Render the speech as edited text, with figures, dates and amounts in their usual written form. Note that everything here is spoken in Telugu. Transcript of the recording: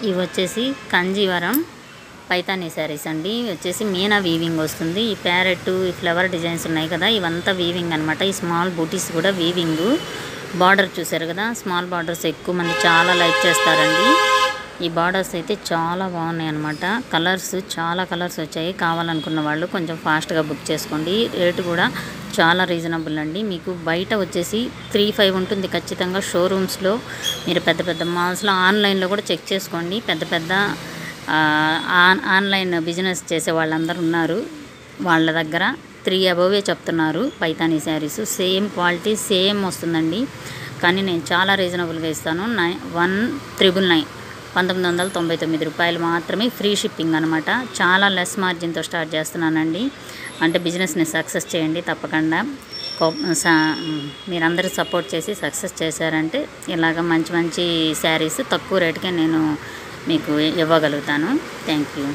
ఇవి వచ్చేసి కంజీవరం పైతానీ శారీస్ అండి. ఇవి వచ్చేసి మీనా వీవింగ్ వస్తుంది. ఈ ప్యారెట్, ఈ ఫ్లవర్ డిజైన్స్ ఉన్నాయి కదా, ఇవంతా వీవింగ్ అనమాట. ఈ స్మాల్ బూటీస్ కూడా వీవింగ్. బార్డర్ చూసారు కదా, స్మాల్ బార్డర్స్ ఎక్కువ మంది చాలా లైక్ చేస్తారండి. ఈ బార్డర్స్ అయితే చాలా బాగున్నాయి అనమాట. కలర్స్ చాలా కలర్స్ వచ్చాయి. కావాలనుకున్న వాళ్ళు కొంచెం ఫాస్ట్గా బుక్ చేసుకోండి. రేటు కూడా చాలా రీజనబుల్ అండి. మీకు బయట వచ్చేసి 3-5 ఉంటుంది ఖచ్చితంగా షోరూమ్స్లో. మీరు పెద్ద పెద్ద మాల్స్లో, ఆన్లైన్లో కూడా చెక్ చేసుకోండి. పెద్ద పెద్ద ఆన్లైన్ బిజినెస్ చేసే వాళ్ళందరూ ఉన్నారు, వాళ్ళ దగ్గర 3 అబోవే చెప్తున్నారు Paithani saris. Same quality same వస్తుందండి. కానీ నేను చాలా రీజనబుల్గా ఇస్తాను. 1999 1999 రూపాయలు మాత్రమే, ఫ్రీ షిప్పింగ్ అనమాట. చాలా లెస్ మార్జిన్తో స్టార్ట్ చేస్తున్నానండి. అంటే బిజినెస్ని సక్సెస్ చేయండి తప్పకుండా. మీరందరూ సపోర్ట్ చేసి సక్సెస్ చేశారంటే ఇలాగ మంచి మంచి శారీస్ తక్కువ రేటుకే నేను మీకు ఇవ్వగలుగుతాను. Thank you.